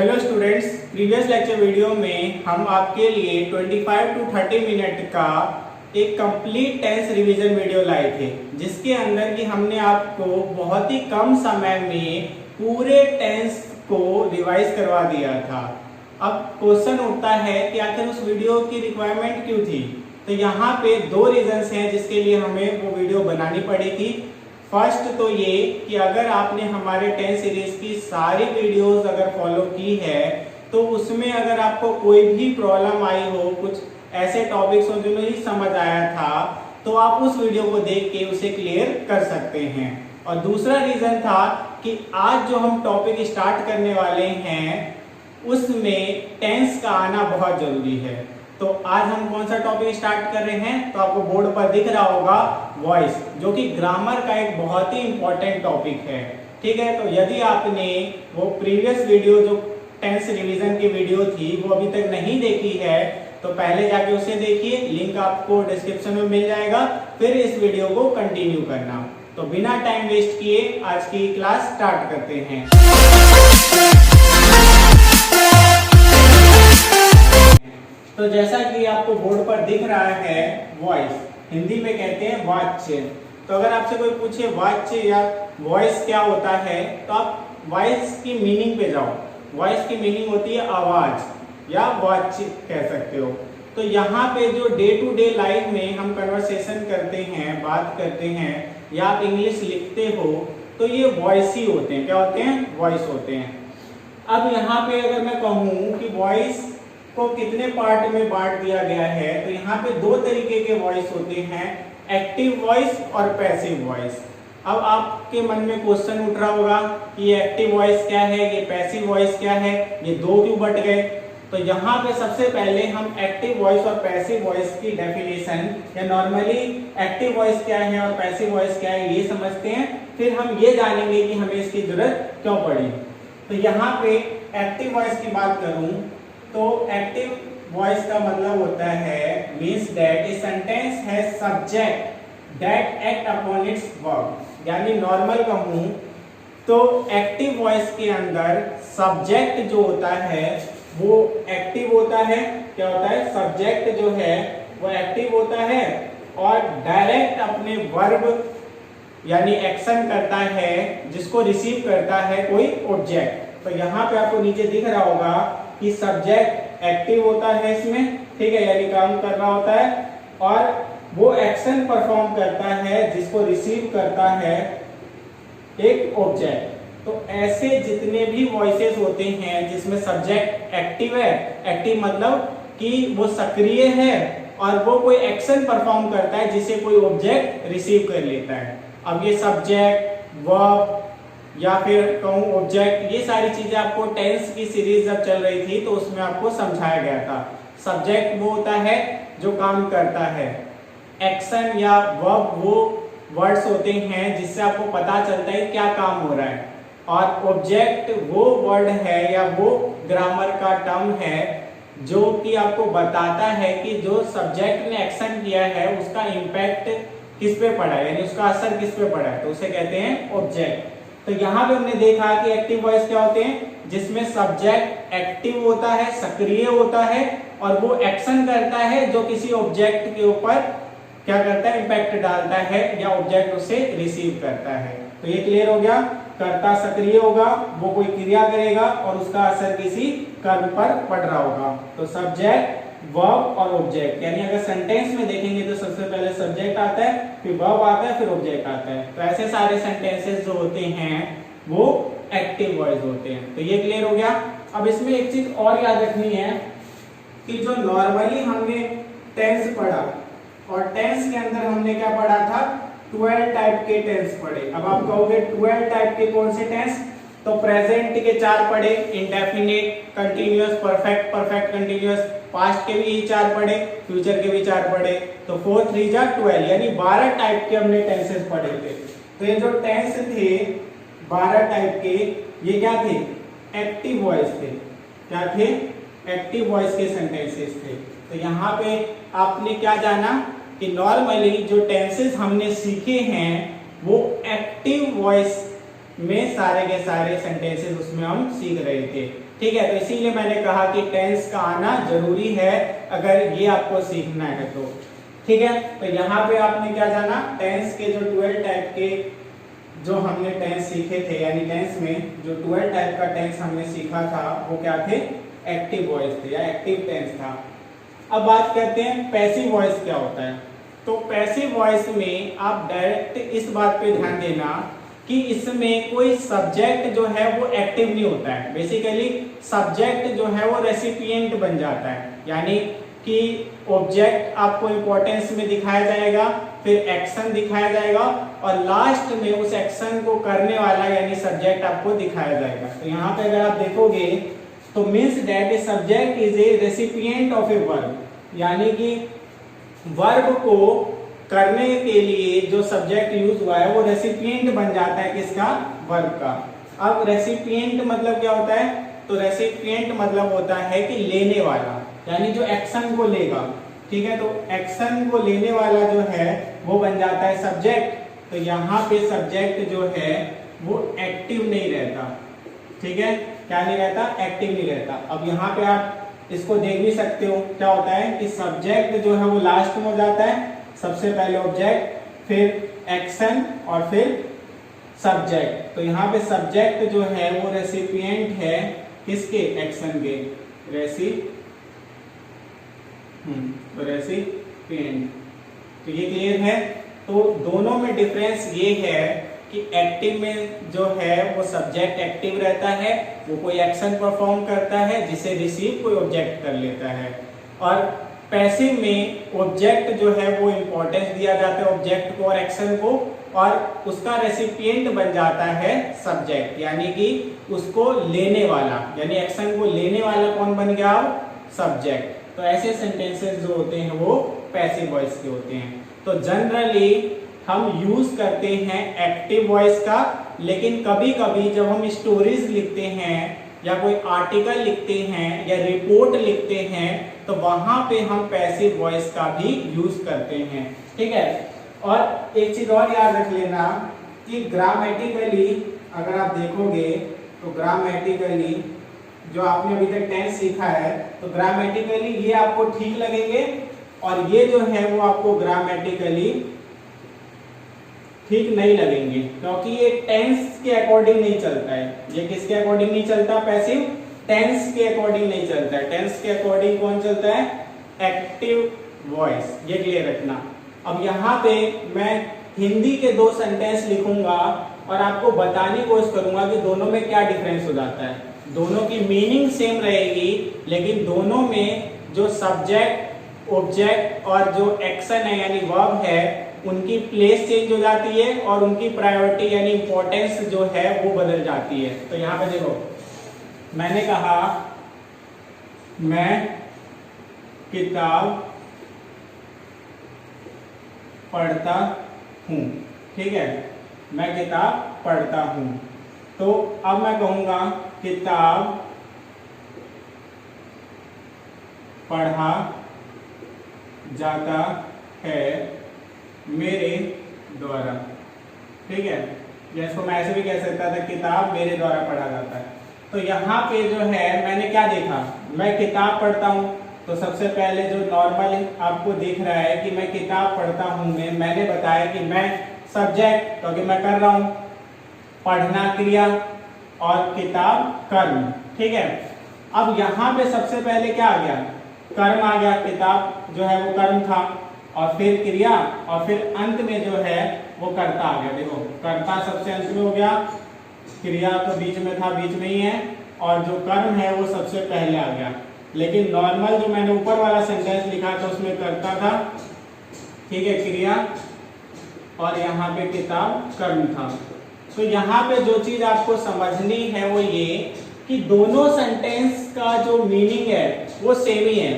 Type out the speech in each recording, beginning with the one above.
Hello students, previous lecture video में हम आपके लिए 25 टू 30 मिनट का एक कंप्लीट टेंस रिवीजन वीडियो लाए थे, जिसके अंदर कि हमने आपको बहुत ही कम समय में पूरे टेंस को रिवाइज करवा दिया था। अब क्वेश्चन उठता है कि आखिर उस वीडियो की रिक्वायरमेंट क्यों थी। तो यहाँ पे दो रीजंस हैं जिसके लिए हमें वो वीडियो बनानी पड़ी थी। फर्स्ट तो ये कि अगर आपने हमारे टेंस सीरीज की सारी वीडियोस अगर फॉलो की है तो उसमें अगर आपको कोई भी प्रॉब्लम आई हो, कुछ ऐसे टॉपिक्स हो जो नहीं समझ आया था, तो आप उस वीडियो को देख के उसे क्लियर कर सकते हैं। और दूसरा रीजन था कि आज जो हम टॉपिक स्टार्ट करने वाले हैं उसमें टेंस का आना बहुत जरूरी है। तो आज हम कौन सा टॉपिक स्टार्ट कर रहे हैं, तो आपको बोर्ड पर दिख रहा होगा वॉइस, जो कि ग्रामर का एक बहुत ही इंपॉर्टेंट टॉपिक है। ठीक है, तो यदि आपने वो प्रीवियस वीडियो जो टेंस रिवीजन की वीडियो थी वो अभी तक नहीं देखी है तो पहले जाके उसे देखिए, लिंक आपको डिस्क्रिप्शन में मिल जाएगा। फिर इस वीडियो को कंटिन्यू करना। तो बिना टाइम वेस्ट किए आज की क्लास स्टार्ट करते हैं। तो जैसा कि आपको बोर्ड पर दिख रहा है वॉइस, हिंदी में कहते हैं वाच्य। तो अगर आपसे कोई पूछे वाच्य या वॉइस क्या होता है तो आप वॉइस की मीनिंग पे जाओ। वॉइस की मीनिंग होती है आवाज या वाच्य कह सकते हो। तो यहाँ पे जो डे टू डे लाइफ में हम कन्वर्सेशन करते हैं, बात करते हैं या आप इंग्लिश लिखते हो तो ये वॉइस ही होते हैं। क्या होते हैं? वॉइस होते हैं। अब यहाँ पे अगर मैं कहूँ कि वॉइस को कितने पार्ट में बांट दिया गया है, तो यहाँ पे दो तरीके के वॉइस होते हैं, एक्टिव वॉइस और पैसिव वॉइस। अब आपके मन में क्वेश्चन उठ रहा होगा कि ये एक्टिव वॉइस क्या है, ये पैसिव वॉइस क्या है, ये दो क्यों बट गए। तो यहाँ पे सबसे पहले हम एक्टिव वॉइस और पैसिव वॉइस की डेफिनेशन या नॉर्मली एक्टिव वॉइस क्या है और पैसिव वॉइस क्या है ये समझते हैं। फिर हम ये जानेंगे कि हमें इसकी जरूरत क्यों पड़ी। तो यहाँ पे एक्टिव वॉइस की बात करूं तो एक्टिव वॉइस का मतलब होता है means that a sentence has subject that act upon its verb. यानी नॉर्मल कहूं तो एक्टिव वॉइस के अंदर सब्जेक्ट जो होता है वो एक्टिव होता है। क्या होता है? सब्जेक्ट जो है वो एक्टिव होता है और डायरेक्ट अपने वर्ब यानी एक्शन करता है जिसको रिसीव करता है कोई ऑब्जेक्ट। तो यहाँ पे आपको नीचे दिख रहा होगा कि सब्जेक्ट एक्टिव होता है इसमें, ठीक है, यानी काम कर रहा होता है और वो एक्शन परफॉर्म करता है जिसको रिसीव करता है एक ऑब्जेक्ट। तो ऐसे जितने भी वॉइसेस होते हैं जिसमें सब्जेक्ट एक्टिव है, एक्टिव मतलब कि वो सक्रिय है और वो कोई एक्शन परफॉर्म करता है जिसे कोई ऑब्जेक्ट रिसीव कर लेता है। अब ये सब्जेक्ट, वर्ब या फिर कहूँ ऑब्जेक्ट, ये सारी चीजें आपको टेंस की सीरीज जब चल रही थी तो उसमें आपको समझाया गया था। सब्जेक्ट वो होता है जो काम करता है, एक्शन या वर्ब वो वर्ड्स होते हैं जिससे आपको पता चलता है क्या काम हो रहा है, और ऑब्जेक्ट वो वर्ड है या वो ग्रामर का टर्म है जो कि आपको बताता है कि जो सब्जेक्ट ने एक्शन किया है उसका इम्पैक्ट किस पे पड़ा है, यानी उसका असर किस पे पड़ा है, तो उसे कहते हैं ऑब्जेक्ट। तो यहाँ पे हमने देखा कि एक्टिव वॉइस क्या होते हैं, जिसमें सब्जेक्ट एक्टिव होता है, सक्रिय होता है और वो एक्शन करता है जो किसी ऑब्जेक्ट के ऊपर क्या करता है, इम्पैक्ट डालता है या ऑब्जेक्ट उसे रिसीव करता है। तो ये क्लियर हो गया। कर्ता सक्रिय होगा, वो कोई क्रिया करेगा और उसका असर किसी कर्म पर पड़ रहा होगा। तो सब्जेक्ट, वर्ब और ऑब्जेक्ट, यानी अगर सेंटेंस में देखेंगे तो सबसे पहले सब्जेक्ट आता है, फिर वर्ब आता है, फिर ऑब्जेक्ट आता है। तो ऐसे सारे सेंटेंसेस जो होते हैं वो एक्टिव वॉइस होते हैं। तो ये क्लियर हो गया। अब इसमें एक चीज और याद रखनी है कि जो नॉर्मली हमने टेंस पढ़ा और टेंस के अंदर हमने क्या पढ़ा था, 12 टाइप के टेंस पढ़े। अब आप कहोगे 12 टाइप के कौन से टेंस, तो प्रेजेंट के 4 पढ़े, indefinite, continuous, perfect, perfect continuous, past के भी 4 पढ़े, फ्यूचर के भी 4 पढ़े। तो 4 3 जा 12, यानी 12 टाइप के हमने टेंसेस पढ़े थे। तो ये जो टेंस थे 12 टाइप के, ये क्या थे, एक्टिव वॉइस थे। क्या थे? एक्टिव वॉइस के सेंटेंसेस थे। तो यहाँ पे आपने क्या जाना कि नॉर्मली जो टेंसेस हमने सीखे हैं वो एक्टिव वॉइस में सारे के सारे सेंटेंसेस उसमें हम सीख रहे थे। ठीक है, तो इसीलिए मैंने कहा कि टेंस का आना जरूरी है अगर ये आपको सीखना है तो। ठीक है, तो यहाँ पे आपने क्या जाना, टेंस के जो 12 टाइप के जो हमने टेंस सीखे थे, यानी टेंस में जो 12 टाइप का टेंस हमने सीखा था वो क्या थे, एक्टिव वॉइस थे या एक्टिव टेंस था। अब बात करते हैं पैसिव वॉइस क्या होता है। तो पैसिव वॉइस में आप डायरेक्ट इस बात पे ध्यान देना कि इसमें कोई सब्जेक्ट जो है वो एक्टिव नहीं होता है। बेसिकली सब्जेक्ट जो है वो रेसिपिएंट बन जाता है, यानी कि ऑब्जेक्ट आपको इंपॉर्टेंस में दिखाया जाएगा, फिर एक्शन दिखाया जाएगा और लास्ट में उस एक्शन को करने वाला यानी सब्जेक्ट आपको दिखाया जाएगा। तो यहाँ पे अगर आप देखोगे तो means that a subject is a recipient of a verb, यानी कि वर्ब को करने के लिए जो सब्जेक्ट यूज हुआ है वो रेसिपिएंट बन जाता है किसका, वर्ब का। अब रेसिपिएंट मतलब क्या होता है, तो रेसिपिएंट मतलब होता है कि लेने वाला, यानी जो एक्शन को लेगा। ठीक है, तो एक्शन को लेने वाला जो है वो बन जाता है सब्जेक्ट। तो यहाँ पे सब्जेक्ट जो है वो एक्टिव नहीं रहता। ठीक है, क्या नहीं रहता, एक्टिव नहीं रहता। अब यहाँ पे आप इसको देख भी सकते हो, क्या होता है कि सब्जेक्ट जो है वो लास्ट में हो जाता है, सबसे पहले ऑब्जेक्ट, फिर एक्शन और फिर सब्जेक्ट। तो यहाँ पे सब्जेक्ट जो है वो रेसिपिएंट है किसके, एक्शन के, रेसिपिएंट। तो ये क्लियर है। तो दोनों में डिफरेंस ये है कि एक्टिव में जो है वो सब्जेक्ट एक्टिव रहता है, वो कोई एक्शन परफॉर्म करता है जिसे रिसीव कोई ऑब्जेक्ट कर लेता है, और पैसिव में ऑब्जेक्ट जो है वो इंपॉर्टेंस दिया जाता है ऑब्जेक्ट को और एक्शन को, और उसका रेसिपिएंट बन जाता है सब्जेक्ट, यानी कि उसको लेने वाला, यानी एक्शन को लेने वाला कौन बन गया, सब्जेक्ट। तो ऐसे सेंटेंसेस जो होते हैं वो पैसिव वॉइस के होते हैं। तो जनरली हम यूज करते हैं एक्टिव वॉइस का, लेकिन कभी कभी जब हम स्टोरीज लिखते हैं या कोई आर्टिकल लिखते हैं या रिपोर्ट लिखते हैं तो वहां पे हम पैसिव वॉइस का भी यूज करते हैं। ठीक है, और एक चीज और याद रख लेना कि ग्रामेटिकली अगर आप देखोगे तो ग्रामेटिकली जो आपने अभी तक टेंस सीखा है तो ग्रामेटिकली ये आपको ठीक लगेंगे और ये जो है वो आपको ग्रामेटिकली ठीक नहीं लगेंगे, क्योंकि ये टेंस के अकॉर्डिंग नहीं चलता है। ये किसके अकॉर्डिंग नहीं चलता, पैसिव, टेंस के अकॉर्डिंग नहीं चलता है। टेंस के अकॉर्डिंग कौन चलता है, एक्टिव वॉइस। ये क्लियर रखना। अब यहाँ पे मैं हिंदी के 2 सेंटेंस लिखूंगा और आपको बताने की कोशिश करूंगा कि दोनों में क्या डिफरेंस हो जाता है। दोनों की मीनिंग सेम रहेगी, लेकिन दोनों में जो सब्जेक्ट, ऑब्जेक्ट और जो एक्शन है यानी वर्ब है उनकी प्लेस चेंज हो जाती है और उनकी प्रायोरिटी यानी इंपॉर्टेंस जो है वो बदल जाती है। तो यहाँ पे देखो, मैंने कहा मैं किताब पढ़ता हूँ। ठीक है, मैं किताब पढ़ता हूँ। तो अब मैं कहूँगा किताब पढ़ा जाता है मेरे द्वारा। ठीक है, जैसे मैं ऐसे भी कह सकता था किताब मेरे द्वारा पढ़ा जाता है। तो यहाँ पे जो है मैंने क्या देखा, मैं किताब पढ़ता हूँ, तो सबसे पहले जो नॉर्मल आपको दिख रहा है कि मैं किताब पढ़ता हूँ में मैंने बताया कि मैं सब्जेक्ट, क्योंकि मैं कर रहा हूँ, पढ़ना क्रिया और किताब कर्म। ठीक है, अब यहाँ पे सबसे पहले क्या आ गया, कर्म आ गया, किताब जो है वो कर्म था और फिर क्रिया और फिर अंत में जो है वो कर्ता आ गया। देखो, कर्ता सबसे अंत में हो गया, क्रिया तो बीच में था, बीच में ही है, और जो कर्म है वो सबसे पहले आ गया। लेकिन नॉर्मल जो मैंने ऊपर वाला सेंटेंस लिखा था उसमें कर्ता था, ठीक है, क्रिया, और यहाँ पे किताब कर्म था। तो यहाँ पे जो चीज आपको समझनी है वो ये कि दोनों सेंटेंस का जो मीनिंग है वो सेम ही है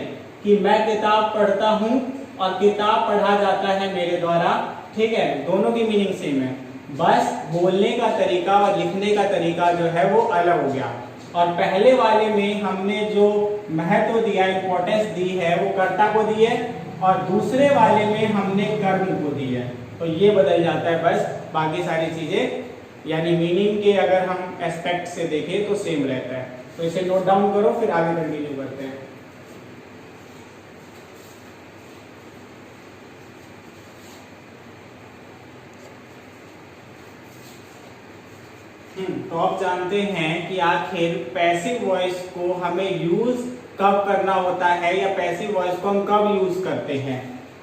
कि मैं किताब पढ़ता हूँ और किताब पढ़ा जाता है मेरे द्वारा। ठीक है, दोनों की मीनिंग सेम है, बस बोलने का तरीका और लिखने का तरीका जो है वो अलग हो गया। और पहले वाले में हमने जो महत्व दिया, इंपॉर्टेंस दी है वो कर्ता को दी है, और दूसरे वाले में हमने कर्म को दी है। तो ये बदल जाता है बस, बाकी सारी चीजें यानी मीनिंग के अगर हम एस्पेक्ट से देखें तो सेम रहता है। तो इसे नोट डाउन करो, फिर आगे कंटिन्यू करते हैं। तो आप जानते हैं कि आखिर पैसिव वॉइस को हमें यूज कब करना होता है या पैसिव वॉइस को हम कब यूज करते हैं।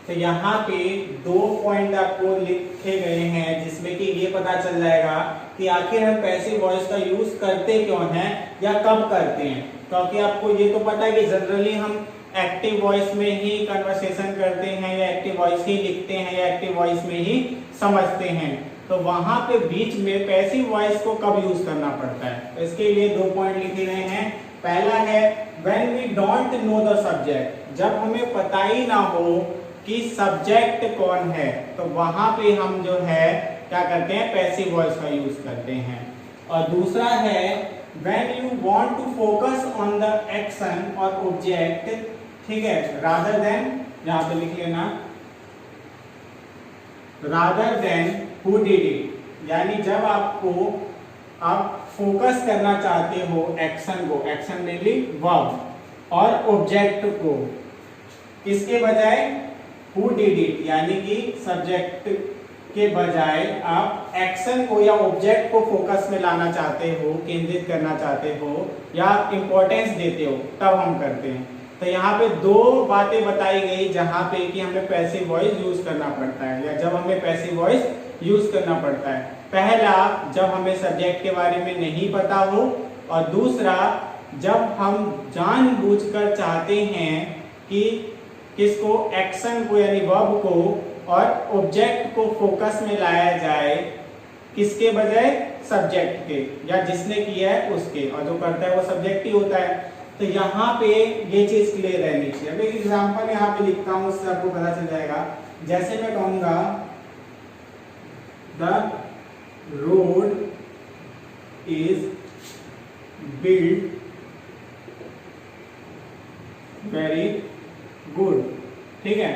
तो यहाँ पे 2 पॉइंट आपको लिखे गए हैं जिसमें कि ये पता चल जाएगा कि आखिर हम पैसिव वॉइस का यूज करते क्यों हैं या कब करते हैं। क्योंकि आपको ये तो पता है कि जनरली हम एक्टिव वॉइस में ही कन्वर्सेशन करते हैं या एक्टिव वॉइस ही लिखते हैं या एक्टिव वॉइस में ही समझते हैं। तो वहां पे बीच में पैसिव वॉइस को कब यूज करना पड़ता है, तो इसके लिए 2 पॉइंट लिखे गए हैं। पहला है when we don't know the subject, जब हमें पता ही ना हो कि सब्जेक्ट कौन है, तो वहां पे हम जो है क्या करते हैं, पैसिव वॉइस का यूज करते हैं। और दूसरा है when you want to focus on the action और ऑब्जेक्ट, ठीक है, रादर देन, यहां पे लिख लेना rather than who did it, यानी जब आप फोकस करना चाहते हो एक्शन को, एक्शन मेनली वर्ब, और ऑब्जेक्ट को, किसके बजाय, हु डिड इट, यानी कि सब्जेक्ट के बजाय आप एक्शन को या ऑब्जेक्ट को फोकस में लाना चाहते हो, केंद्रित करना चाहते हो या इंपॉर्टेंस देते हो, तब हम करते हैं। तो यहाँ पे 2 बातें बताई गई जहां पे कि हमें पैसिव वॉइस यूज करना पड़ता है या जब हमें पैसिव वॉइस यूज करना पड़ता है। पहला, जब हमें सब्जेक्ट के बारे में नहीं पता हो, और दूसरा जब हम जानबूझकर चाहते हैं कि किसको, एक्शन को यानी वर्ब को और ऑब्जेक्ट को फोकस में लाया जाए, किसके बजाय, सब्जेक्ट के, या जिसने किया है उसके, और जो करता है वो सब्जेक्ट ही होता है। तो यहाँ पे ये चीज क्लियर रहनी चाहिए। अब एक एग्जांपल यहाँ पे लिखता हूँ, उससे आपको पता चल जाएगा। जैसे मैं कहूंगा the road is build very good, ठीक है।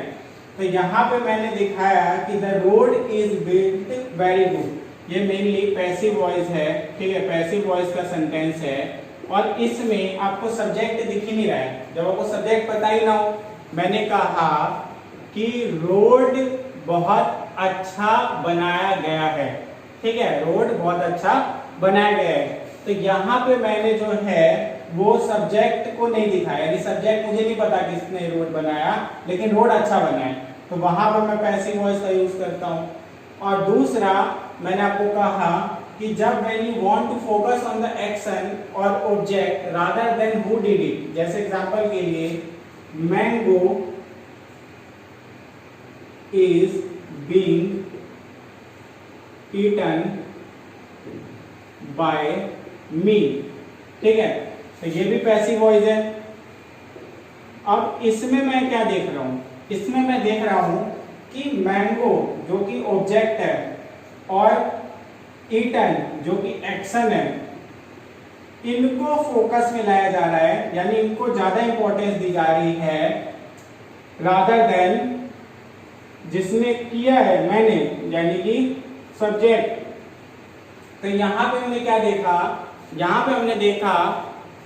तो यहाँ पे मैंने दिखाया कि the road is build very good, ये मेनली पैसिव वॉइस है, ठीक है, पैसिव वॉइस का सेंटेंस है। और इसमें आपको सब्जेक्ट दिख ही नहीं रहा है, जब आपको सब्जेक्ट पता ही ना हो। मैंने कहा कि रोड बहुत अच्छा बनाया गया है, ठीक है, रोड बहुत अच्छा बनाया गया है। तो यहाँ पे मैंने जो है वो सब्जेक्ट को नहीं दिखाया, यानी सब्जेक्ट मुझे नहीं पता किसने रोड बनाया, लेकिन रोड अच्छा बना है, तो वहां पर मैं पैसिव वॉइस का यूज करता हूँ। और दूसरा मैंने आपको कहा कि जब when you want to focus on the action or object rather than who did it, जैसे एग्जांपल के लिए mango is being eaten by me, ठीक है, तो ये भी पैसिव वॉइस है। अब इसमें मैं क्या देख रहा हूं, इसमें मैं देख रहा हूं कि मैंगो जो कि ऑब्जेक्ट है और ईटन जो कि एक्शन है, इनको फोकस में लाया जा रहा है, यानी इनको ज्यादा इंपॉर्टेंस दी जा रही है रादर देन जिसने किया है, मैंने, यानी कि सब्जेक्ट। तो यहां पे हमने क्या देखा, यहां पे हमने देखा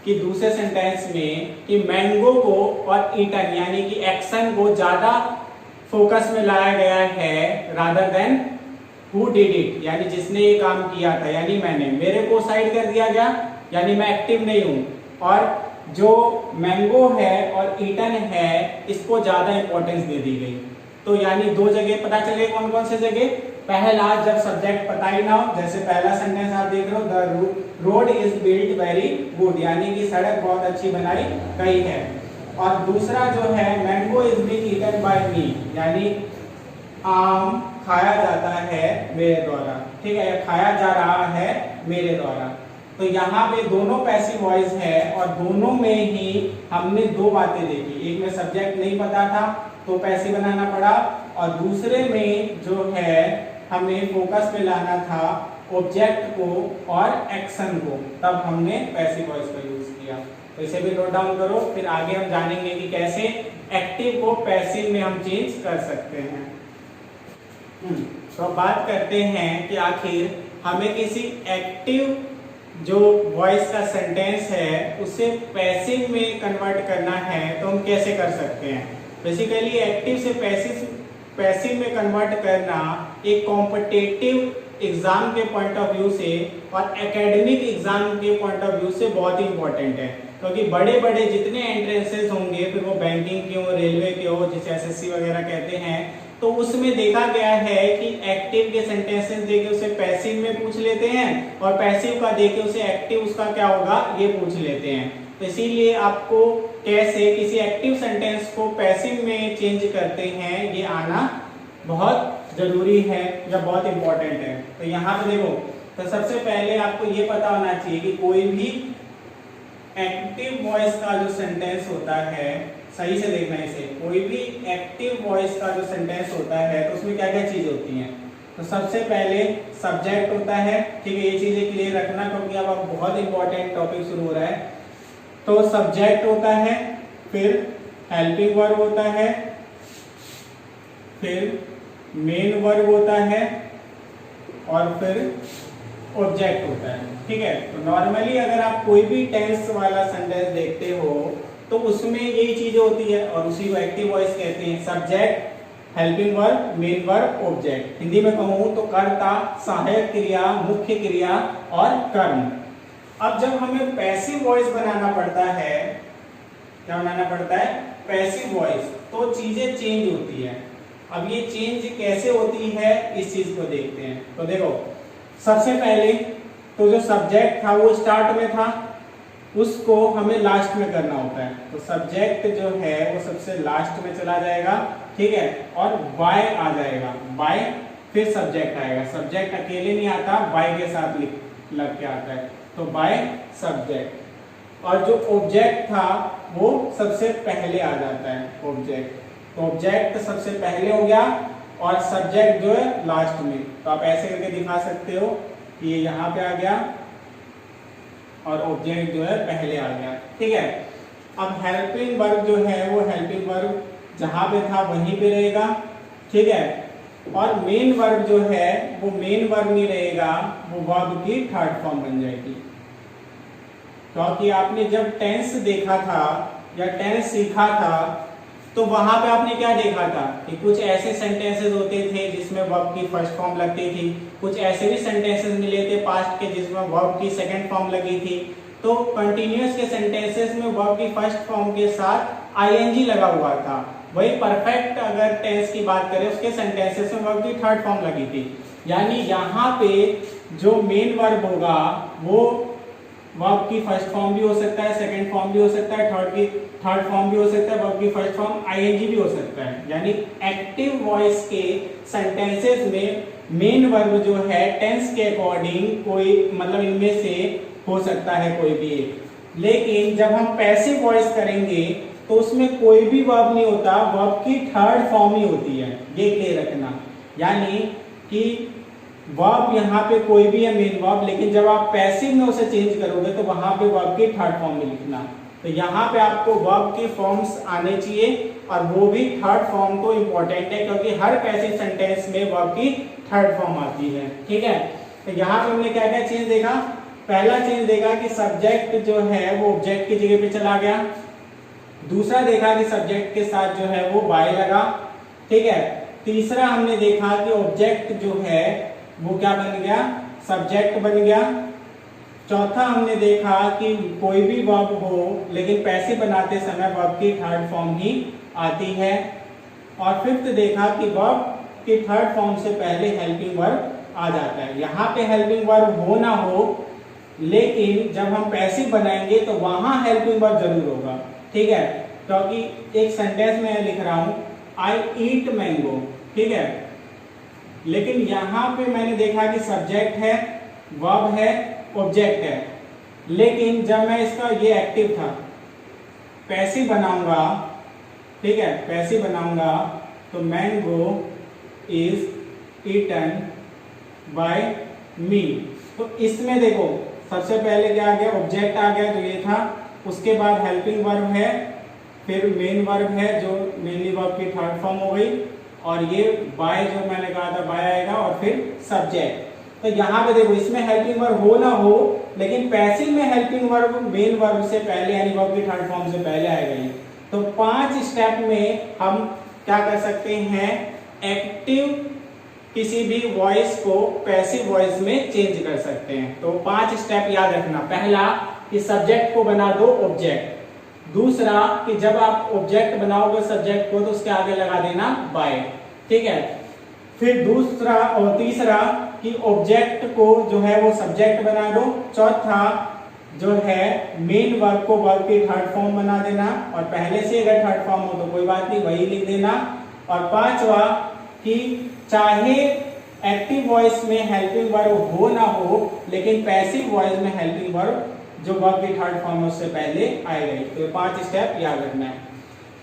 कि दूसरे सेंटेंस में कि मैंगो को और ईटन यानी कि एक्शन को ज्यादा फोकस में लाया गया है rather than who did it, यानी जिसने ये काम किया था, यानी मैंने, मेरे को साइड कर दिया गया, यानी मैं एक्टिव नहीं हूं, और जो मैंगो है और ईटन है इसको ज्यादा इंपॉर्टेंस दे दी गई। तो यानी 2 जगह पता चले, कौन कौन से जगह, पहला जब सब्जेक्ट पता ही ना हो, जैसे पहला सेंटेंस आप देख रहे हो the road is built very good, यानी कि सड़क बहुत अच्छी बनाई गई है। और दूसरा जो है mango is being eaten by me, यानी आम खाया जाता है मेरे द्वारा, ठीक है, या खाया जा रहा है मेरे द्वारा। तो यहाँ पे दोनों पैसिव वॉइस है और दोनों में ही हमने 2 बातें देखी, एक में सब्जेक्ट नहीं पता था तो पैसिव बनाना पड़ा, और दूसरे में जो है हमें फोकस में लाना था ऑब्जेक्ट को और एक्शन को, तब हमने पैसिव वॉइस का यूज किया। तो इसे भी नोट डाउन करो, फिर आगे हम जानेंगे कि कैसे एक्टिव को पैसिव में हम चेंज कर सकते हैं। तो बात करते हैं कि आखिर हमें किसी एक्टिव जो वॉइस का सेंटेंस है उसे पैसिव में कन्वर्ट करना है तो हम कैसे कर सकते हैं। बेसिकली एक्टिव से पैसिव में कन्वर्ट करना एक कॉम्पिटिटिव एग्जाम के पॉइंट ऑफ व्यू से और एकेडमिक एग्जाम के पॉइंट ऑफ व्यू से बहुत ही इंपॉर्टेंट है, क्योंकि बड़े बड़े जितने एंट्रेंसेस होंगे, फिर वो बैंकिंग के हो, रेलवे के हो, जिसे एसएससी वगैरह कहते हैं, तो उसमें देखा गया है कि एक्टिव के सेंटेंसेस देके उसे पैसिव में पूछ लेते हैं और पैसिव का देके उसे एक्टिव उसका क्या होगा ये पूछ लेते हैं। तो इसीलिए आपको कैसे किसी एक्टिव सेंटेंस को पैसिव में चेंज करते हैं ये आना बहुत जरूरी है या बहुत इंपॉर्टेंट है। तो यहाँ पे देखो, तो सबसे पहले आपको ये पता होना चाहिए कि कोई भी एक्टिव वॉइस का जो सेंटेंस होता है, सही से देखना इसे, कोई भी एक्टिव वॉइस का जो सेंटेंस होता है तो उसमें क्या क्या चीज होती हैं। तो सबसे पहले सब्जेक्ट होता है, ठीक है, ये चीजें क्लियर रखना क्योंकि अब बहुत इंपॉर्टेंट टॉपिक शुरू हो रहा है। तो सब्जेक्ट होता है, फिर हेल्पिंग वर्ब होता है, फिर मेन वर्ब होता है और फिर ऑब्जेक्ट होता है, ठीक है। तो नॉर्मली अगर आप कोई भी टेंस वाला सेंटेंस देखते हो तो उसमें यही चीजें होती है और उसी को एक्टिव वॉइस कहते हैं। Subject, helping verb, main verb, object. Hindi में कहूं तो कर्ता, सहायक क्रिया, मुख्य क्रिया और कर्म। अब जब हमें पैसिव वॉइस बनाना पड़ता है, क्या बनाना पड़ता है, पैसिव वॉइस, तो चीजें चेंज होती है। अब ये चेंज कैसे होती है इस चीज को देखते हैं। तो देखो, सबसे पहले तो जो सब्जेक्ट था वो स्टार्ट में था, उसको हमें लास्ट में करना होता है। तो सब्जेक्ट जो है वो सबसे लास्ट में चला जाएगा, ठीक है, और बाय आ जाएगा, बाय फिर सब्जेक्ट आएगा। सब्जेक्ट अकेले नहीं आता, बाय के साथ लग के आता है, तो बाय सब्जेक्ट। और जो ऑब्जेक्ट था वो सबसे पहले आ जाता है, ऑब्जेक्ट। तो ऑब्जेक्ट सबसे पहले हो गया और सब्जेक्ट जो है लास्ट में। तो आप ऐसे करके दिखा सकते हो कि ये यहाँ पे आ गया और ऑब्जेक्ट जो है पहले आ गया, ठीक है। अब हेल्पिंग वर्ब जो है वो हेल्पिंग वर्ब जहां पे था वहीं पे रहेगा, ठीक है। और मेन वर्ब जो है वो मेन वर्ब नहीं रहेगा, वो वर्ब की थर्ड फॉर्म बन जाएगी। क्योंकि आपने जब टेंस देखा था या टेंस सीखा था तो वहां पे आपने क्या देखा था कि कुछ ऐसे सेंटेंसेस होते थे जिसमें वर्ब की फर्स्ट फॉर्म लगती थी, कुछ ऐसे भी सेंटेंसेस मिले थे पास्ट के जिसमें वर्ब की सेकंड फॉर्म लगी थी। तो कंटिन्यूअस के सेंटेंसेस में वर्ब की फर्स्ट फॉर्म के साथ आईएनजी लगा हुआ था। वही परफेक्ट अगर टेंस की बात करें उसके सेंटेंसेस में वर्ब की थर्ड फॉर्म लगी थी। यानी यहाँ पे जो मेन वर्ब होगा वो वर्ब की फर्स्ट फॉर्म भी हो सकता है, सेकंड फॉर्म भी हो सकता है, थर्ड फॉर्म भी हो सकता है, वर्ब की फर्स्ट फॉर्म आईएनजी भी हो सकता है। यानी एक्टिव वॉइस के सेंटेंसेस में मेन वर्ब जो है टेंस के अकॉर्डिंग कोई मतलब इनमें से हो सकता है कोई भी एक। लेकिन जब हम पैसिव वॉइस करेंगे तो उसमें कोई भी वर्ब नहीं होता, वर्ब की थर्ड फॉर्म ही होती है, ये क्लियर रखना। यानी कि वर्ब यहाँ पे कोई भी है मेन वर्ब, लेकिन जब आप पैसिव में उसे चेंज करोगे तो वहां पे वर्ब की थर्ड फॉर्म में लिखना। तो यहाँ पे आपको वर्ब के फॉर्म्स आने चाहिए और वो भी थर्ड फॉर्म तो इम्पोर्टेंट है क्योंकि हर पैसिव सेंटेंस में वर्ब की थर्ड फॉर्म आती है, ठीक है। तो यहाँ पे हमने क्या क्या चेंज देखा। पहला चेंज देखा कि सब्जेक्ट जो है वो ऑब्जेक्ट की जगह पे चला गया। दूसरा देखा कि सब्जेक्ट के साथ जो है वो बाय लगा, ठीक है। तीसरा हमने देखा कि ऑब्जेक्ट जो है वो क्या बन गया, सब्जेक्ट बन गया। चौथा हमने देखा कि कोई भी वर्ब हो लेकिन पैसिव बनाते समय वर्ब की थर्ड फॉर्म ही आती है। और फिफ्थ देखा कि वर्ब की थर्ड फॉर्म से पहले हेल्पिंग वर्ब आ जाता है। यहाँ पे हेल्पिंग वर्ब हो ना हो, लेकिन जब हम पैसिव बनाएंगे तो वहां हेल्पिंग वर्ब जरूर होगा, ठीक है। क्योंकि एक सेंटेंस में लिख रहा हूं आई ईट मैंगो, ठीक है, लेकिन यहाँ पे मैंने देखा कि सब्जेक्ट है, वर्ब है, ऑब्जेक्ट है। लेकिन जब मैं इसका ये एक्टिव था, पैसिव बनाऊंगा, ठीक है, पैसिव बनाऊंगा तो मैंगो इज ईटन बाय मी। तो इसमें देखो सबसे पहले क्या आ गया, ऑब्जेक्ट आ गया जो ये था, उसके बाद हेल्पिंग वर्ब है, फिर मेन वर्ब है जो मेनली वर्ब की थर्ड फॉर्म हो गई, और ये बाय जो मैंने कहा था बाय आएगा, और फिर सब्जेक्ट। तो यहाँ पे देखो इसमें हेल्पिंग वर्ब हो ना हो, लेकिन पैसिव में हेल्पिंग वर्ब मेन वर्ब से पहले यानी वर्ब की थर्ड फॉर्म से पहले आएगा। तो 5 स्टेप में हम क्या कर सकते हैं, एक्टिव किसी भी वॉइस को पैसिव वॉइस में चेंज कर सकते हैं। तो 5 स्टेप याद रखना। पहला कि सब्जेक्ट को बना दो ऑब्जेक्ट। दूसरा कि जब आप ऑब्जेक्ट बनाओगे सब्जेक्ट को तो उसके आगे लगा देना बाय, ठीक है। फिर दूसरा और तीसरा कि ऑब्जेक्ट को जो है वो सब्जेक्ट बना दो। चौथा जो है मेन वर्ब को वर्ब की थर्ड फॉर्म बना देना, और पहले से अगर थर्ड फॉर्म हो तो कोई बात नहीं वही लिख देना। और पांचवा कि चाहे एक्टिव वॉइस में हेल्पिंग वर्ब हो ना हो, लेकिन पैसिव वॉइस में हेल्पिंग वर्ब जो वर्ब की थर्ड फॉर्म है उससे पहले आएगा। तो 5 स्टेप याद रखना है।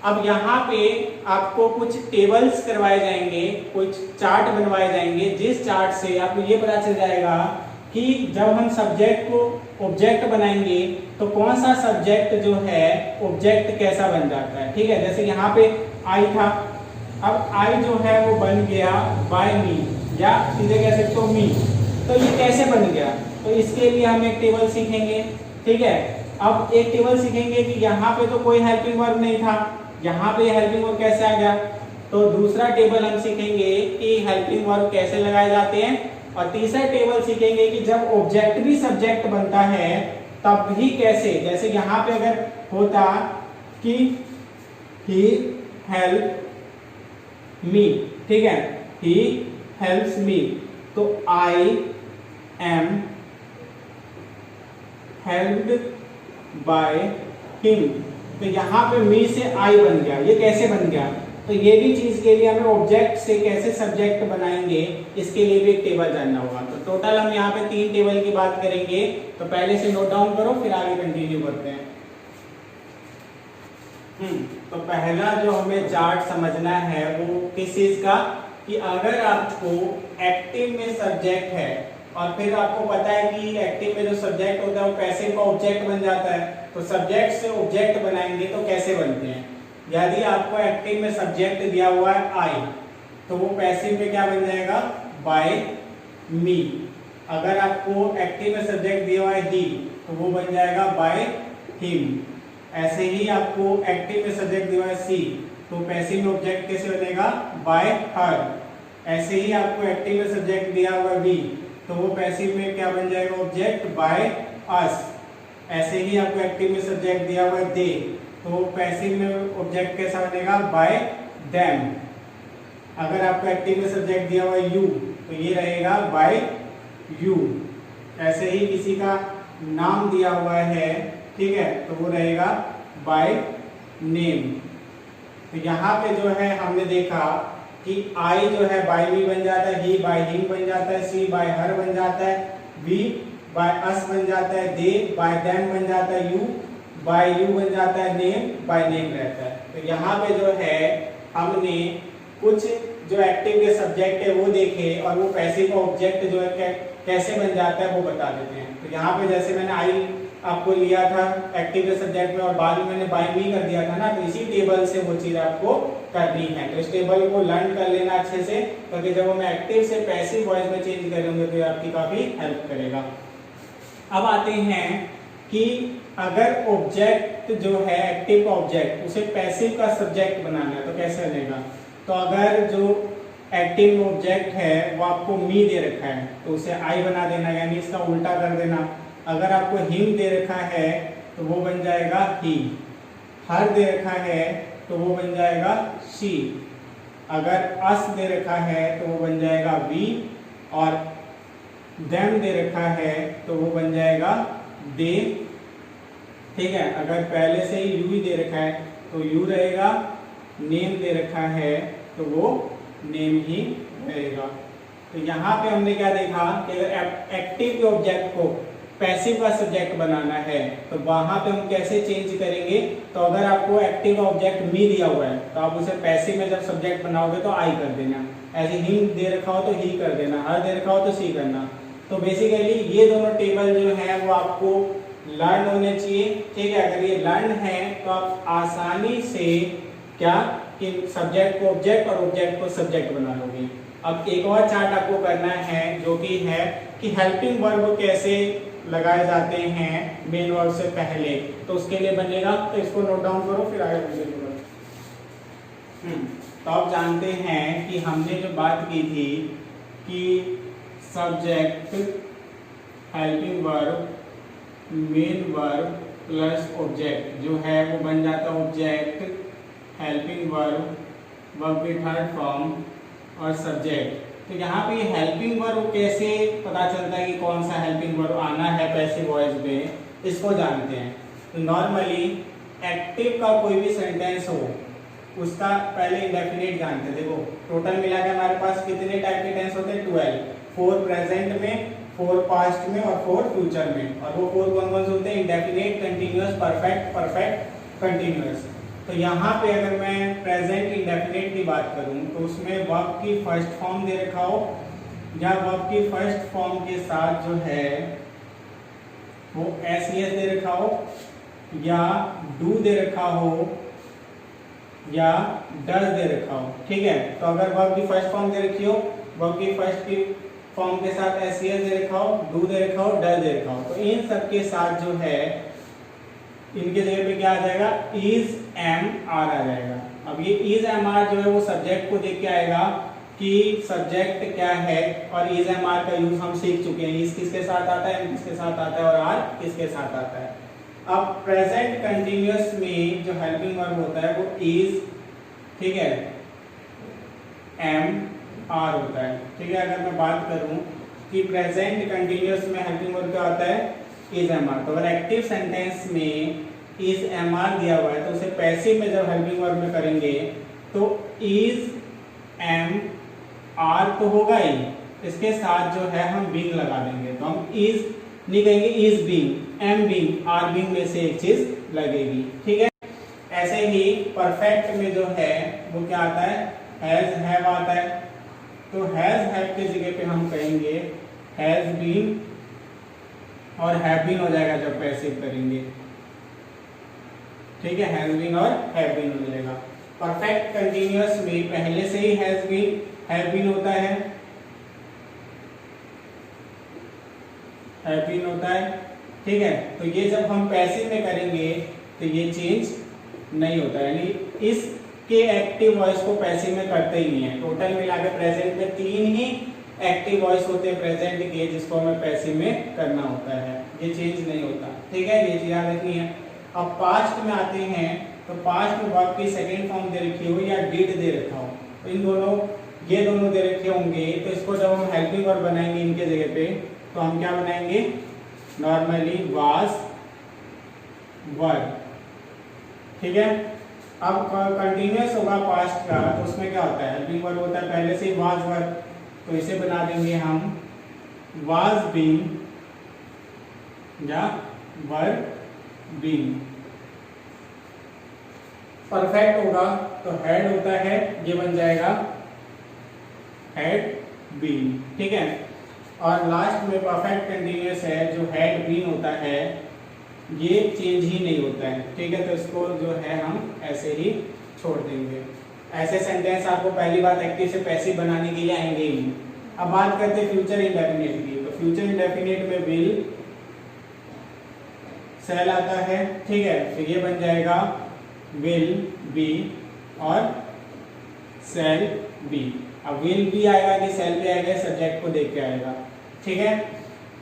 अब यहाँ पे आपको कुछ टेबल्स करवाए जाएंगे, कुछ चार्ट बनवाए जाएंगे, जिस चार्ट से आपको ये पता चल जाएगा कि जब हम सब्जेक्ट को ऑब्जेक्ट बनाएंगे तो कौन सा सब्जेक्ट जो है ऑब्जेक्ट कैसा बन जाता है, ठीक है। जैसे यहाँ पे आई था, अब आई जो है वो बन गया बाय मी, या सीधे कह सकते हो मी। तो ये कैसे बन गया, तो इसके लिए हम एक टेबल सीखेंगे, ठीक है। अब एक टेबल सीखेंगे कि यहाँ पे तो कोई हेल्पिंग वर्ब नहीं था, यहाँ पे हेल्पिंग वर्ब कैसे आ गया। तो दूसरा टेबल हम सीखेंगे कि हेल्पिंग वर्ब कैसे लगाए जाते हैं। और तीसरा टेबल सीखेंगे कि जब ऑब्जेक्ट भी सब्जेक्ट बनता है तब भी कैसे। जैसे यहाँ पे अगर होता कि ही हेल्प मी, ठीक है, ही हेल्प्स मी, तो I am helped by him. तो यहाँ पे मी से आई बन गया, ये कैसे बन गया। तो ये भी चीज के लिए हमें ऑब्जेक्ट से कैसे सब्जेक्ट बनाएंगे इसके लिए भी एक टेबल जानना होगा। तो टोटल हम यहाँ पे 3 टेबल की बात करेंगे, तो पहले से नोट डाउन करो फिर आगे कंटिन्यू करते हैं। तो पहला जो हमें चार्ट समझना है वो किस चीज का, कि अगर आपको एक्टिव में सब्जेक्ट है और फिर आपको पता है कि एक्टिव में जो सब्जेक्ट होता है वो पैसिव का ऑब्जेक्ट बन जाता है, तो सब्जेक्ट से ऑब्जेक्ट बनाएंगे तो कैसे बनते हैं। यदि आपको एक्टिव में सब्जेक्ट दिया हुआ है आई, तो वो पैसिव में क्या बन जाएगा, बाय मी। अगर आपको एक्टिव में सब्जेक्ट दिया हुआ है ही, तो वो बन जाएगा बाय हिम। ऐसे ही आपको एक्टिव में सब्जेक्ट दिया हुआ है सी, तो पैसिव में ऑब्जेक्ट कैसे बनेगा, बाय हर। ऐसे ही आपको एक्टिव में सब्जेक्ट दिया हुआ है बी, तो वो पैसिव में क्या बन जाएगा, ऑब्जेक्ट बाय अस। ऐसे ही आपको एक्टिव में सब्जेक्ट दिया हुआ है दे, तो पैसिव में ऑब्जेक्ट कैसा बनेगा, बाय देम। अगर आपको एक्टिव में सब्जेक्ट दिया हुआ है यू, तो ये रहेगा बाय यू। ऐसे ही किसी का नाम दिया हुआ है, ठीक है, तो वो रहेगा बाय नेम। तो यहाँ पे जो है हमने देखा कि आई जो है बाय मी बन जाता है, ही बाय हिम बन जाता है, सी बाय हर बन जाता है, वी बाय अस बन जाता है, दे बाय देम बन जाता है, यू बाय यू बन जाता है, नेम बाय नेम रहता है। तो यहाँ पे जो है हमने कुछ जो एक्टिव के सब्जेक्ट है वो देखे, और वो पैसिव का ऑब्जेक्ट जो है कैसे बन जाता है वो बता देते हैं। तो यहाँ पे जैसे मैंने आई आपको लिया था एक्टिव के सब्जेक्ट में और बाद में मैंने बाय मी कर दिया था ना, तो इसी टेबल से वो चीज आपको करनी है। तो इस टेबल को लर्न कर लेना अच्छे से, क्योंकि जब हम एक्टिव से पैसिव वॉइस में चेंज करेंगे तो ये आपकी काफी हेल्प करेगा। अब आते हैं कि अगर ऑब्जेक्ट जो है एक्टिव का ऑब्जेक्ट उसे पैसिव का सब्जेक्ट बनाना है तो कैसे बनेगा। तो अगर जो एक्टिव ऑब्जेक्ट है वो आपको मी दे रखा है तो उसे आई बना देना, यानी इसका उल्टा कर देना। अगर आपको हिम दे रखा है तो वो बन जाएगा ही। हर दे रखा है तो वो बन जाएगा शी। अगर अस दे रखा है तो वो बन जाएगा वी, और देम दे रखा है तो वो बन जाएगा दे, ठीक है। अगर पहले से ही यू ही दे रखा है तो यू रहेगा, नेम दे रखा है तो वो नेम ही रहेगा। तो यहाँ पे हमने क्या देखा कि अगर एक्टिव के ऑब्जेक्ट को पैसिव का सब्जेक्ट बनाना है तो वहां पे हम कैसे चेंज करेंगे। तो अगर आपको एक्टिव ऑब्जेक्ट मी दिया हुआ है तो आप उसे पैसिव में जब सब्जेक्ट बनाओगे तो आई कर देना, ऐसे हिम दे रखा हो तो ही कर देना, हर दे रखा हो तो सी करना। तो बेसिकली ये दोनों टेबल जो है वो आपको लर्न होने चाहिए, ठीक है। अगर ये लर्न है तो आप आसानी से क्या कि सब्जेक्ट को ऑब्जेक्ट और ऑब्जेक्ट को सब्जेक्ट बना लोगे। अब एक और चार्ट आपको करना है जो कि है कि हेल्पिंग वर्ब कैसे लगाए जाते हैं मेन वर्ब से पहले, तो उसके लिए बनेगा, तो इसको नोट डाउन करो फिर आगे कंटिन्यू करो। तो आप जानते हैं कि हमने जो बात की थी कि subject helping verb main verb plus object जो है वो बन जाता है ऑब्जेक्ट हेल्पिंग वर्ब वर्ब की थर्ड फॉर्म और सब्जेक्ट। तो यहाँ पे हेल्पिंग वर्ब कैसे पता चलता है कि कौन सा हेल्पिंग वर्ब आना है पैसिव वॉइस में, इसको जानते हैं। तो नॉर्मली एक्टिव का कोई भी सेंटेंस हो उसका पहले इंडेफिनिट जानते हैं। देखो टोटल मिला के हमारे पास कितने टाइप के टेंस होते हैं, 12, 4 प्रेजेंट में, 4 पास्ट में और 4 फ्यूचर में। और वो 4 कौन कौन से होते हैं, indefinite, continuous, perfect, perfect, continuous. तो यहाँ पे अगर मैं प्रेजेंट इंडेफिनिट की बात करूँ तो उसमें वर्ब की फर्स्ट फॉर्म दे रखा हो या वर्ब की फर्स्ट फॉर्म के साथ जो है वो एस दे रखा हो या डू दे रखा हो या डज दे रखा हो, ठीक है। तो अगर वर्ब की फर्स्ट फॉर्म दे रखी हो, वर्ब की फर्स्ट की फॉर्म के साथ एस दे रखा हो, डू दे रखा हो, डज दे रखा हो, तो इन सब के साथ जो है इनके जगह पे क्या आ जाएगा, इज एम आर आ जाएगा। अब ये इज एम आर जो है वो सब्जेक्ट को देख के आएगा कि सब्जेक्ट क्या है, और इज एम आर का यूज हम सीख चुके हैं। इज किसके साथ आता है, एम किसके साथ आता है और आर किसके साथ आता है। अब प्रेजेंट कंटिन्यूअस में जो हेल्पिंग वर्ब होता है वो इज, ठीक है, एम आर होता है, ठीक है। अगर मैं बात करूं कि प्रेजेंट कंटिन्यूअस में हेल्पिंग वर्ब क्या होता है, इज एम आर। तो अगर एक्टिव सेंटेंस में इज एम आर दिया हुआ है तो उसे पैसिव में जब हेल्पिंग वर्ब में करेंगे तो इज एम आर तो होगा ही, इसके साथ जो है हम बीइंग लगा देंगे। तो हम इज नहीं कहेंगे, is being, am being, are being में से एक चीज लगेगी, ठीक है। ऐसे ही परफेक्ट में जो है वो क्या आता है, हैज हैव आता है। तो हैज हैव की जगह पे हम कहेंगे हैज बीन, और हैव बीन हो जाएगा जब पैसिव करेंगे, ठीक है। हैज बीन और हैव बीन हो जाएगा। परफेक्ट कंटिन्यूअस में पहले से ही हैज बीन हैव बीन होता है, हैव बीन होता है, ठीक है। तो ये जब हम पैसिव में करेंगे तो ये चेंज नहीं होता, यानी इसके एक्टिव वॉइस को पैसिव में करते ही नहीं है। टोटल मिला के प्रेजेंट में 3 ही एक्टिव वॉइस होते हैं प्रेजेंट के, जिसको हमें पैसिव में करना होता है, ये चेंज नहीं होता, ठीक है। ये चीज याद रखनी है। अब पास्ट में आते हैं तो पास्ट में वर्ब की सेकेंड फॉर्म दे रखी हो या डिड दे रखा हो, तो इन दोनों, ये दोनों दे रखे होंगे, तो इसको जब हम हेल्पिंग वर्ब बनाएंगे इनके जगह पे तो हम क्या बनाएंगे, नॉर्मली वाज वर, ठीक है। अब कंटिन्यूअस होगा पास्ट का तो उसमें क्या होता है, हेल्पिंग वर्ब होता है पहले से वाज वर, तो इसे बना देंगे हम वाज बीइंग या वर बीइंग। परफेक्ट होगा तो हैड होता है, ये बन जाएगा हैड बीन, ठीक है। और लास्ट में परफेक्ट कंटिन्यूअस है जो हैड बीन होता है, ये चेंज ही नहीं होता है, ठीक है। तो इसको जो है हम ऐसे ही छोड़ देंगे। ऐसे सेंटेंस आपको पहली बात एक्टिव से पैसिव बनाने के लिए आएंगे ही। अब बात करते हैं फ्यूचर इंडेफिनिट की। तो फ्यूचर इंडेफिनिट में विल, सेल आता है, ठीक है। तो ये बन जाएगा विल बी और सेल बी। अब विल भी आएगा कि सेल भी आएगा, सब्जेक्ट को देख के आएगा, ठीक है।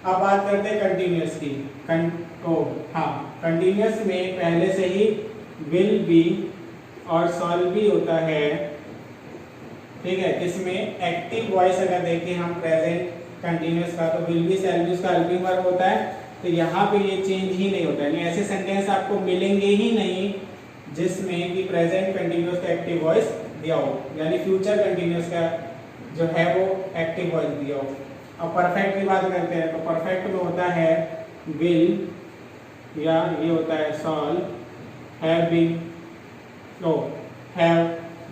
अब बात करते हैं कंटिन्यूअस की। कंटिन्यूअस में पहले से ही विल बी और सॉल भी होता है, ठीक है। किसमें, एक्टिव वॉइस अगर देखें हम प्रेजेंट कंटिन्यूअस का तो विल बी सेल बी उसका हेल्पिंग वर्ब होता है, तो यहाँ पे ये चेंज ही नहीं होता है। ऐसे सेंटेंस आपको मिलेंगे ही नहीं जिसमें कि प्रेजेंट कंटिन्यूअस का एक्टिव वॉइस दिया हो, यानी फ्यूचर कंटिन्यूअस का जो है वो एक्टिव वॉइस दिया हो। अब परफेक्ट की बात करते हैं तो परफेक्ट में होता है विल या ये होता है shall, have been, no have,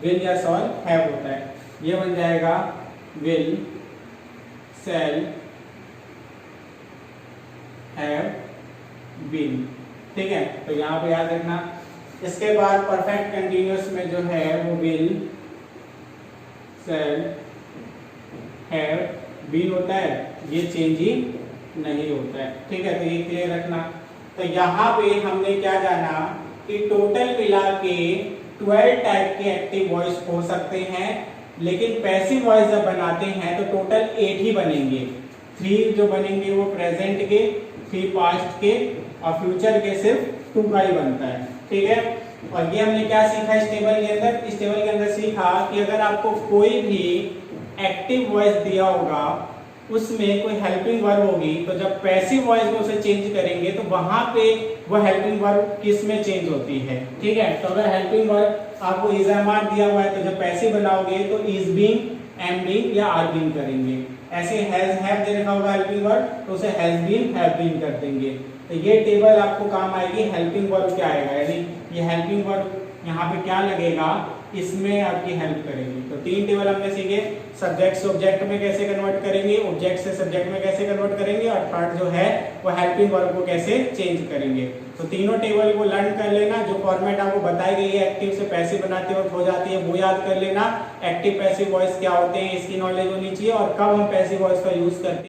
will या सॉल हैव होता है, ये बन जाएगा विल सेल हैव बीन, ठीक है। तो यहाँ पे याद रखना। इसके बाद परफेक्ट कंटिन्यूअस में जो है वो विल सेल हैव बीन होता है, ये चेंज ही नहीं होता है। ठीक है, तो ये क्लियर रखना। तो यहाँ पे हमने क्या जाना कि टोटल मिला के 12 टाइप के एक्टिव वॉइस हो सकते हैं, लेकिन पैसिव वॉइस जब बनाते हैं तो टोटल 8 ही बनेंगे। 3 जो बनेंगे वो प्रेजेंट के, 3 पास्ट के, और फ्यूचर के सिर्फ 2 का ही बनता है। ठीक है, और ये हमने क्या सीखा इस टेबल के अंदर? इस टेबल के अंदर सीखा कि अगर आपको कोई भी एक्टिव वॉइस दिया होगा, उसमें कोई हेल्पिंग वर्ब होगी, तो जब पैसिव वॉइस में उसे चेंज करेंगे तो वहां पे वो हेल्पिंग वर्ब किस में चेंज होती है। ठीक है, तो अगर हेल्पिंग वर्ब आपको इज एम आर दिया हुआ है तो जब पैसिव बनाओगे तो इज बीइंग, एम बीइंग या आर बीइंग करेंगे। ऐसे हैज हैव दे रखा होगा हेल्पिंग वर्ब तो उसे हैज बीन, हैव बीन कर देंगे। तो ये टेबल आपको काम आएगी। हेल्पिंग वर्ब क्या आएगा, यानी ये हेल्पिंग वर्ब यहाँ पे क्या लगेगा, इसमें आपकी हेल्प करेगी। तो 3 टेबल हमने सीखे, सब्जेक्ट से ऑब्जेक्ट में कैसे कन्वर्ट करेंगे, ऑब्जेक्ट से सब्जेक्ट में कैसे कन्वर्ट करेंगे, और थर्ड जो है वो हेल्पिंग वर्ब को कैसे चेंज करेंगे। तो तीनों टेबल को लर्न कर लेना। जो फॉर्मेट आपको बताई गई है एक्टिव से पैसिव बनाते वक्त हो जाती है, वो याद कर लेना। एक्टिव पैसिव वॉइस क्या होते हैं इसकी नॉलेज होनी चाहिए, और कब हम पैसिव वॉइस का यूज करते हैं।